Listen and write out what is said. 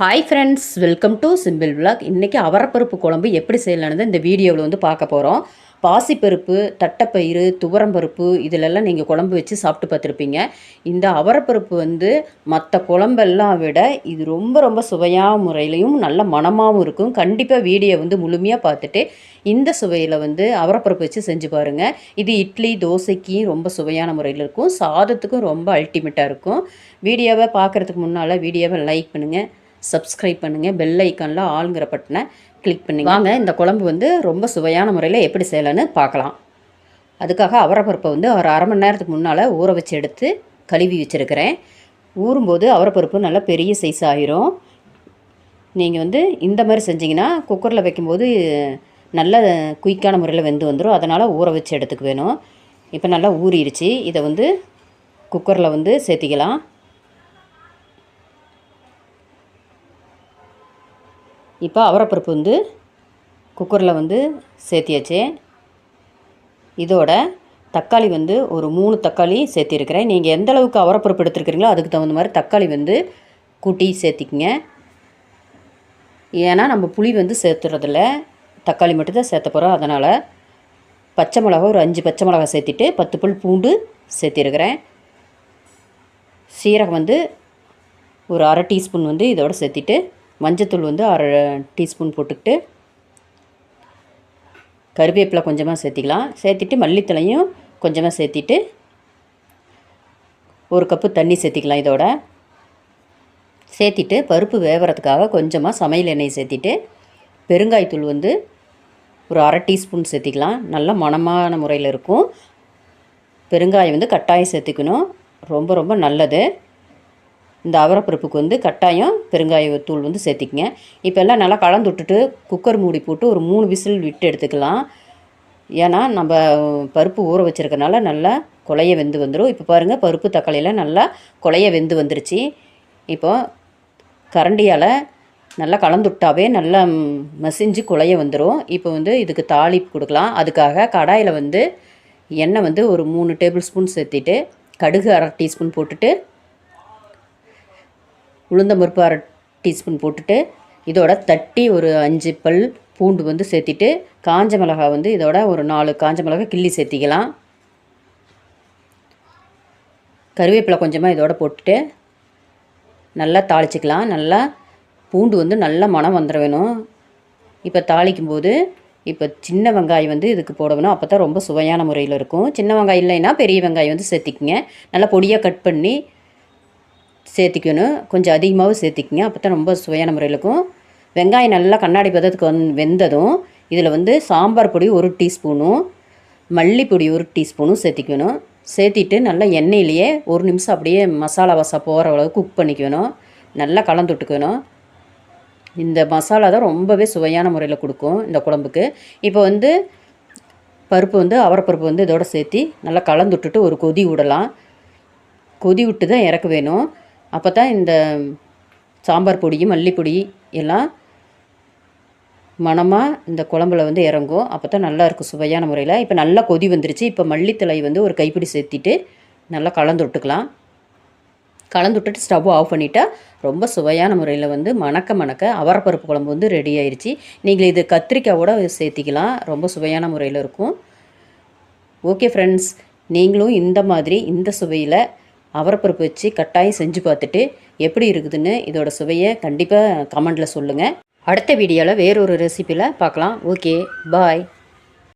Hi friends, welcome to simple vlog. இன்றைக்கி அவரைப்பருப்பு குழம்பு எப்படி செய்யலான்னு இந்த வீடியோவில் வந்து பார்க்க போகிறோம். பாசிப்பருப்பு, தட்டைப்பயிறு, துவரம்பருப்பு இதிலெல்லாம் நீங்கள் குழம்பு வச்சு சாப்பிட்டு பார்த்துருப்பீங்க. இந்த அவரைப்பருப்பு வந்து மற்ற குழம்பெல்லாம் விட இது ரொம்ப ரொம்ப சுவையான முறையிலையும் நல்ல மணமாகவும் இருக்கும். கண்டிப்பாக வீடியோ வந்து முழுமையாக பார்த்துட்டு இந்த சுவையில் வந்து அவரைப்பருப்பு வச்சு செஞ்சு பாருங்கள். இது இட்லி, தோசைக்கு ரொம்ப சுவையான முறையில் இருக்கும். சாதத்துக்கும் ரொம்ப அல்டிமேட்டாக இருக்கும். வீடியோவை பார்க்குறதுக்கு முன்னால் வீடியோவை லைக் பண்ணுங்கள், சப்ஸ்கிரைப் பண்ணுங்கள், பெல் ஐக்கானில் ஆளுங்கிற பட்டனை கிளிக் பண்ணி வாங்க. இந்த குழம்பு வந்து ரொம்ப சுவையான முறையில் எப்படி செய்யலான்னு பார்க்கலாம். அதுக்காக அவரைப்பருப்பை வந்து ஒரு அரை மணி நேரத்துக்கு முன்னால் ஊற வச்சு எடுத்து கழுவி வச்சுருக்கிறேன். ஊறும்போது அவரைப்பருப்பு நல்லா பெரிய சைஸ் ஆகிரும். நீங்கள் வந்து இந்த மாதிரி செஞ்சிங்கன்னா குக்கரில் வைக்கும்போது நல்ல குயிக்கான முறையில் வெந்து வந்துடும். அதனால் ஊற வச்சு எடுத்துக்க வேணும். இப்போ நல்லா ஊறிடுச்சு. இதை வந்து குக்கரில் வந்து சேர்த்திக்கலாம். இப்போ அவரைப்பருப்பு வந்து குக்கரில் வந்து சேர்த்தியாச்சு. இதோட தக்காளி வந்து ஒரு 3 தக்காளி சேர்த்திருக்கிறேன். நீங்கள் எந்த அளவுக்கு அவரைப்பருப்பு எடுத்துருக்கிறீங்களோ அதுக்கு தகுந்த மாதிரி தக்காளி வந்து கூட்டி சேர்த்திக்கிங்க. ஏன்னா நம்ம புளி வந்து சேர்த்துறதில்ல, தக்காளி மட்டும்தான் சேர்த்த போகிறோம். அதனால் பச்சை மிளகா ஒரு 5 பச்சை மிளகா சேர்த்திட்டு 10 பல் பூண்டு சேர்த்திருக்கிறேன். சீரகம் வந்து ஒரு அரை டீஸ்பூன் வந்து இதோடு சேர்த்திட்டு, மஞ்சத்தூள் வந்து அரை டீஸ்பூன் போட்டுக்கிட்டு, கருவேப்பிலை கொஞ்சமாக சேர்த்திக்கலாம். சேர்த்திட்டு மல்லித்தலையும் கொஞ்சமாக சேர்த்திட்டு ஒரு கப்பு தண்ணி சேர்த்திக்கலாம். இதோட சேர்த்திட்டு பருப்பு வேகிறதுக்காக கொஞ்சமாக சமையல் எண்ணெய் சேர்த்திட்டு பெருங்காயத்தூள் வந்து ஒரு அரை டீஸ்பூன் சேர்த்திக்கலாம். நல்லா மணமான முறையில் இருக்கும். பெருங்காயம் வந்து கட்டாயம் சேர்த்துக்கணும், ரொம்ப ரொம்ப நல்லது. இந்த அவரைப்பருப்புக்கு வந்து கட்டாயம் பெருங்காயத்தூள் வந்து சேர்த்திக்கங்க. இப்போ எல்லாம் நல்லா கலந்து விட்டுட்டு குக்கர் மூடி போட்டு ஒரு 3 விசில் விட்டு எடுத்துக்கலாம். ஏன்னா நம்ம பருப்பு ஊற வச்சுருக்கனால நல்லா குழைய வெந்து வந்துடும். இப்போ பாருங்கள், பருப்பு தக்காளியெல்லாம் நல்லா குழைய வெந்து வந்துருச்சு. இப்போ கரண்டியால் நல்லா கலந்து விட்டாவே நல்லா மசிஞ்சு குழைய வந்துடும். இப்போ வந்து இதுக்கு தாளிப்பு கொடுக்கலாம். அதுக்காக கடாயில் வந்து எண்ணெய் வந்து ஒரு 3 டேபிள் ஸ்பூன் சேர்த்திட்டு, கடுகு அரை டீஸ்பூன் போட்டுட்டு, உளுந்தம்பருப்பு அரை டீஸ்பூன் போட்டுட்டு, இதோட தட்டி ஒரு 5 பல் பூண்டு வந்து சேர்த்திட்டு, காஞ்ச மிளகாய் வந்து இதோட ஒரு 4 காஞ்ச மிளகாய் கிள்ளி சேர்த்திக்கலாம். கருவேப்பிலை கொஞ்சமாக இதோட போட்டுட்டு நல்லா தாளிச்சிக்கலாம். நல்லா பூண்டு வந்து நல்லா மணம் வந்துட வேணும். இப்போ தாளிக்கும்போது இப்போ சின்ன வெங்காயம் வந்து இதுக்கு போட வேணும். அப்போ தான் ரொம்ப சுவையான முறையில் இருக்கும். சின்ன வெங்காயம் இல்லைன்னா பெரிய வெங்காயம் வந்து சேர்த்திக்கிங்க. நல்லா பொடியாக கட் பண்ணி சேர்த்திக்கணும். கொஞ்சம் அதிகமாகவும் சேர்த்திக்கிங்க, அப்போ தான் ரொம்ப சுவையான முறையில் இருக்கும். வெங்காயம் நல்லா கண்ணாடி பதத்துக்கு வெந்ததும் இதில் வந்து சாம்பார் பொடி 1 டீஸ்பூனும் மல்லிப்பொடி 1 டீஸ்பூனும் சேர்த்திக்கணும். சேர்த்திட்டு நல்லா எண்ணெயிலேயே 1 நிமிஷம் அப்படியே மசாலா வாசம் போகிற அளவுக்கு குக் பண்ணிக்கணும். நல்லா கலந்து விட்டுக்கணும். இந்த மசாலா தான் ரொம்பவே சுவையான முறையில் கொடுக்கும் இந்த குழம்புக்கு. இப்போ வந்து பருப்பு வந்து அவரைப்பருப்பு வந்து இதோட சேர்த்தி நல்லா கலந்து விட்டுட்டு ஒரு கொதி விடலாம். கொதி விட்டு தான் இறக்க வேணும். அப்போ தான் இந்த சாம்பார் பொடியும் மல்லிப்பொடி எல்லாம் மணமாக இந்த குழம்புல வந்து இறங்கும். அப்போ தான் நல்லாயிருக்கும் சுவையான முறையில். இப்போ நல்லா கொதி வந்துருச்சு. இப்போ மல்லித்தலை வந்து ஒரு கைப்பிடி சேர்த்திட்டு நல்லா கலந்து விட்டுக்கலாம். கலந்து விட்டுட்டு ஸ்டவ் ஆஃப் பண்ணிவிட்டா ரொம்ப சுவையான முறையில் வந்து மணக்க அவரைப்பருப்பு குழம்பு வந்து ரெடி ஆயிடுச்சு. நீங்கள் இது கத்திரிக்காயோட சேர்த்திக்கலாம், ரொம்ப சுவையான முறையில் இருக்கும். ஓகே ஃப்ரெண்ட்ஸ், நீங்களும் இந்த மாதிரி இந்த சுவையில் அவரைப்பருப்பு வச்சு கட்டாயம் செஞ்சு பார்த்துட்டு எப்படி இருக்குதுன்னு இதோட சுவையை கண்டிப்பாக கமெண்டில் சொல்லுங்கள். அடுத்த வீடியோவில் வேறொரு ரெசிப்பியில் பார்க்கலாம். ஓகே, பாய்.